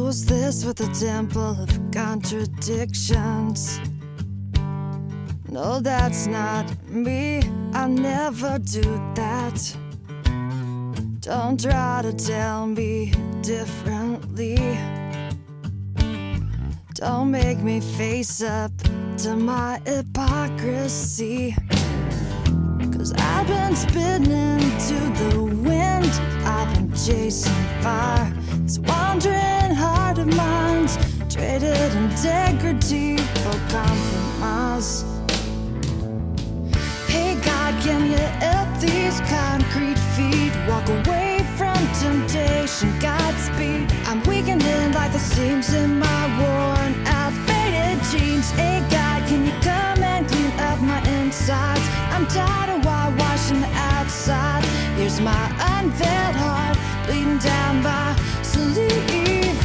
Who's this with a temple of contradictions? No, that's not me. I never do that. Don't try to tell me differently. Don't make me face up to my hypocrisy. 'Cause I've been spinning to the wind. I've been chasing fire. This wandering heart of mine's traded integrity for compromise. Hey God, can you help these concrete feet walk away from temptation? Godspeed. I'm weakening like the seams in my worn out faded jeans. Hey God, can you come and clean up my insides? I'm tired of whitewashing the outside. Here's my unveiled heart bleeding down my sleeve.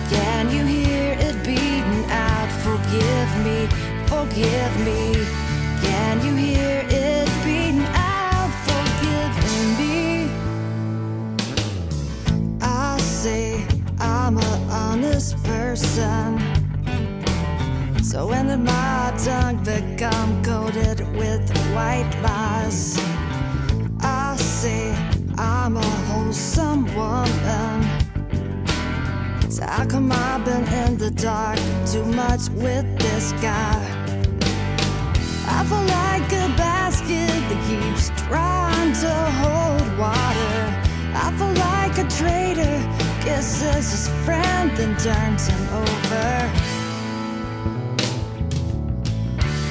Can you hear it beating out? Forgive me, forgive me. Can you hear it beating out? Forgive me. I say I'm an honest person, so when did my tongue become coated with white lies? I say I'm a wholesome woman, so how come I've been in the dark too much with this guy? I feel like a basket that keeps trying to hold water. I feel like a traitor kisses his friend then turns him over.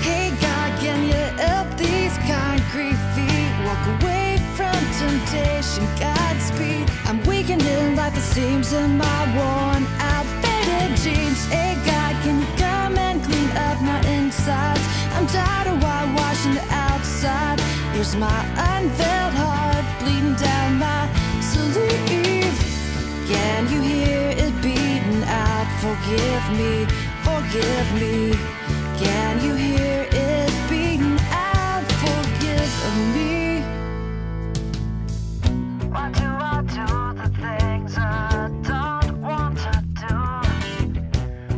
Hey God, can you help these concrete feet walk away from temptation? Godspeed. I'm weakening like the seams in my worn out faded jeans. Hey God, can you come and clean up my insides? I'm tired of whitewashing the outside. Here's my unveiled heart bleeding down my sleeve. Can you hear it beating out? Forgive me, forgive me. Can you hear it beating out? Forgive me. Why do I do the things I don't want to do?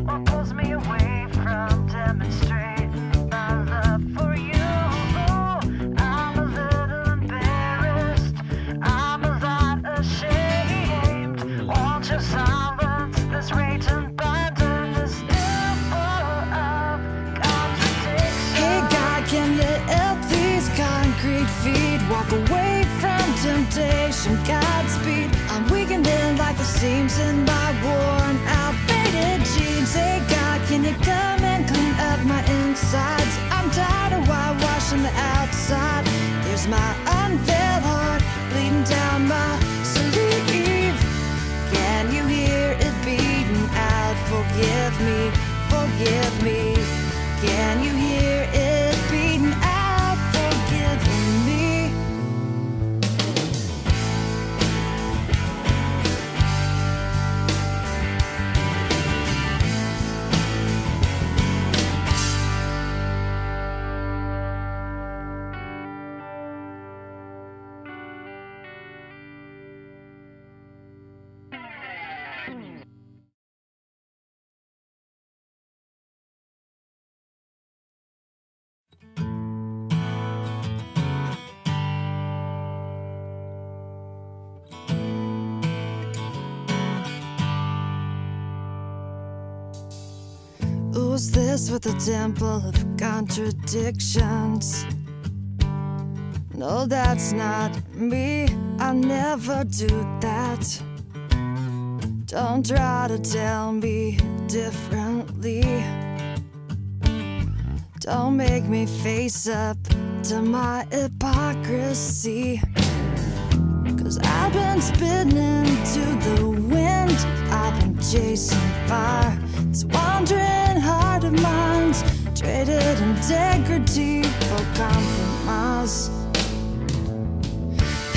What pulls me away from demonstrating my love for you? I'm a little embarrassed, I'm a lot ashamed. Won't you silence this raging thunder, this devil of contradiction? Hey God, can you help these concrete feet walk away from temptation? Godspeed. I'm weakening like the seams in my worn out faded jeans. Hey God, can you come and clean up my insides? I'm tired of whitewashing the outside. There's my unveiled heart bleeding down my sleeve. Can you hear it beating out? Forgive me, forgive me. Can you hear it beating out? Forgive me. Who's this with a temple of contradictions? No, that's not me. I never do that. Don't try to tell me differently. Don't make me face up to my hypocrisy. 'Cause I've been spinning to the wind. I've been chasing fire. This wandering heart of mine's traded integrity for compromise.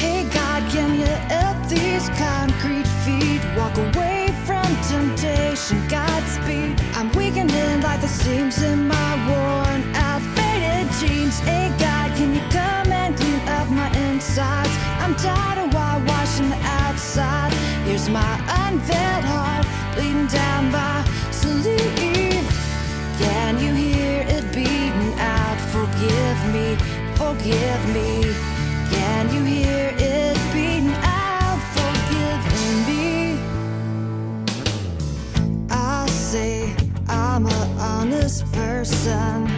Hey God, can you help these concrete feet walk away from temptation? Godspeed. I'm weakening like the seams in my worn out faded jeans. Hey God, can you come and clean up my insides? I'm tired of whitewashing the outside. Here's my unveiled heart bleeding down forgive me? Can you hear it beating out, forgiving me? I say I'm an honest person,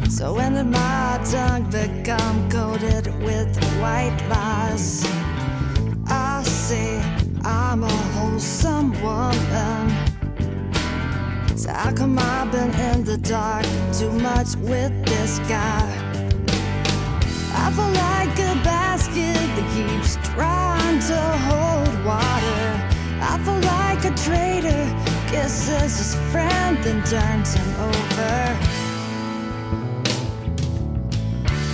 so when did my tongue become coated with white lies? I say I'm a wholesome woman, so how come I've been in the dark too much with this guy? I feel like a basket that keeps trying to hold water. I feel like a traitor kisses his friend then turns him over.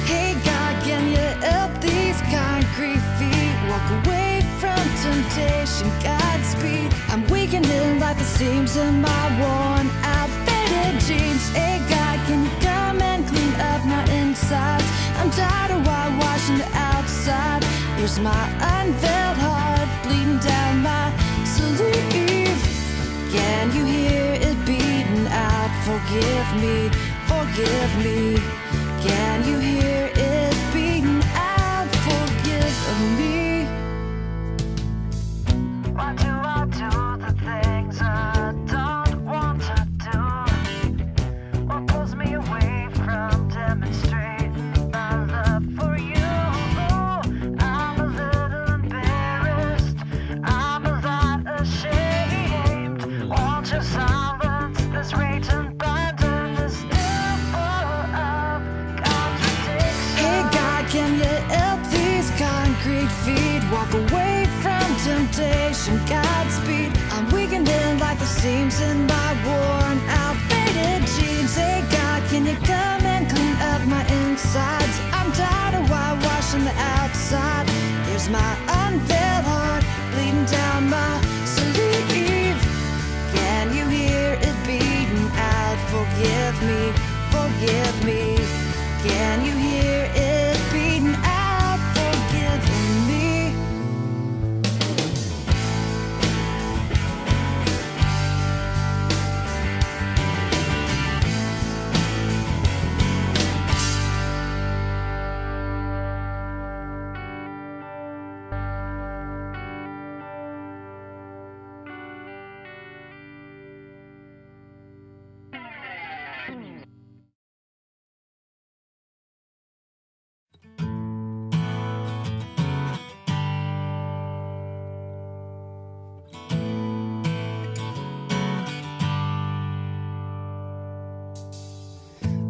Hey God, can you help these concrete feet walk away from temptation? Godspeed. I'm weakening like the seams in my worn out faded jeans. Hey God, can you come and clean up my insides? I'm tired of whitewashing the outside. Here's my unveiled heart bleeding down my sleeve. Can you hear it beating out? Forgive me, forgive me. Can you hear it beating out? Forgive me. Why do I do the things I don't want to do? What pulls me away from demonstrating my love for you? I'm a little embarrassed, I'm a lot ashamed. Won't you silence this raging thunder, this still full of contradictions? Hey God, can you help these concrete feet walk away from temptation? Godspeed. I'm weakening like the seams in my worn out faded jeans. Hey God, can you come and clean up my insides? I'm tired of whitewashing the outside. Here's my unveiled heart bleeding down my sleeve. Can you hear it beating out? Forgive me, forgive me. Can you hear it beating out? Forgive me.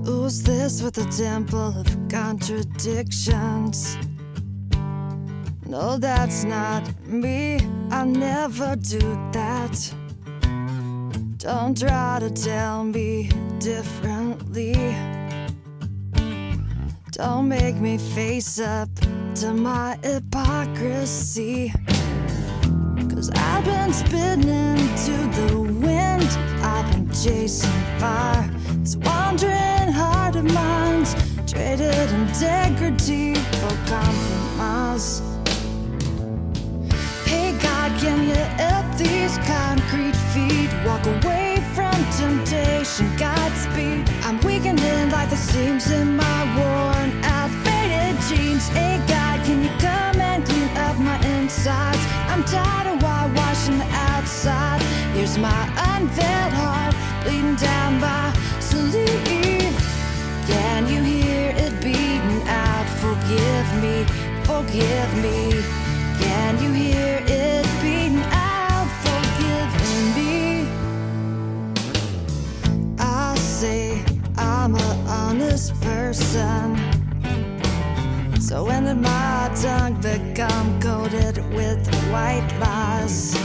Who's this with a temple of contradictions? No, that's not me. I never do that. Don't try to tell me differently. Don't make me face up to my hypocrisy. 'Cause I've been spinning to the wind, I've been chasing fire. This wandering heart of mine's traded integrity for compromise. Hey God, can you help these concrete feet walk away from temptation? Godspeed. I'm weakening like the seams in my worn out faded jeans. Hey God, can you come and clean up my insides? I'm tired of whitewashing the outside. Here's my unveiled heart bleeding down my sleeve. Can you hear it beating out? Forgive me, forgive me. Can you hear it beating out? Forgive me. I say I'm an honest person, so when did my tongue become coated with white lies?